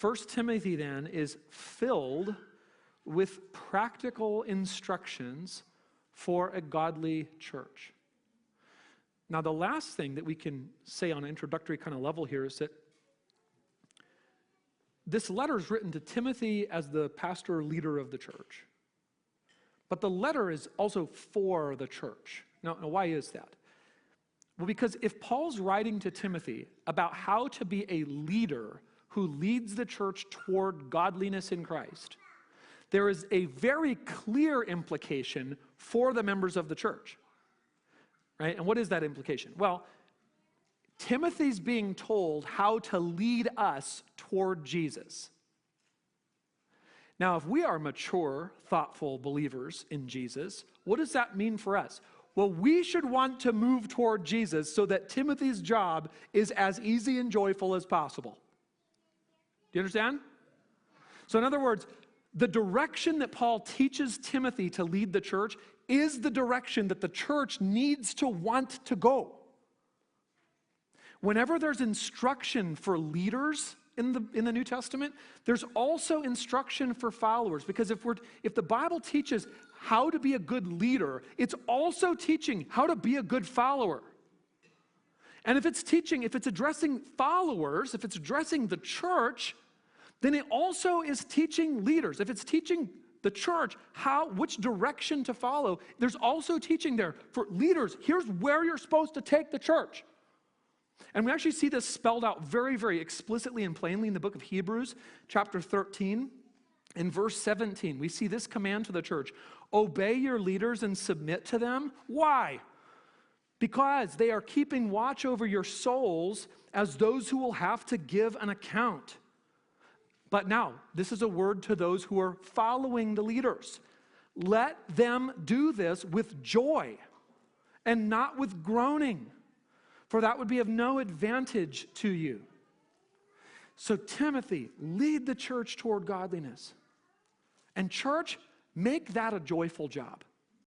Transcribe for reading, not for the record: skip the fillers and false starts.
1 Timothy then is filled with practical instructions for a godly church. Now, the last thing that we can say on an introductory kind of level here is that this letter is written to Timothy as the pastor leader of the church. But the letter is also for the church. Now, why is that? Well, because if Paul's writing to Timothy about how to be a leader who leads the church toward godliness in Christ, there is a very clear implication for the members of the church. Right? And what is that implication? Well, Timothy's being told how to lead us toward Jesus. Now, if we are mature, thoughtful believers in Jesus, what does that mean for us? Well, we should want to move toward Jesus so that Timothy's job is as easy and joyful as possible. Do you understand? So in other words, the direction that Paul teaches Timothy to lead the church is the direction that the church needs to want to go. Whenever there's instruction for leaders in the New Testament, there's also instruction for followers. Because if the Bible teaches how to be a good leader, it's also teaching how to be a good follower. And if it's addressing followers, if it's addressing the church, then it also is teaching leaders. If it's teaching the church which direction to follow, there's also teaching there for leaders. Here's where you're supposed to take the church. And we actually see this spelled out very, very explicitly and plainly in the book of Hebrews, chapter 13, in verse 17. We see this command to the church: obey your leaders and submit to them. Why? Because they are keeping watch over your souls as those who will have to give an account. But now, this is a word to those who are following the leaders. Let them do this with joy and not with groaning, for that would be of no advantage to you. So Timothy, lead the church toward godliness. And church, make that a joyful job.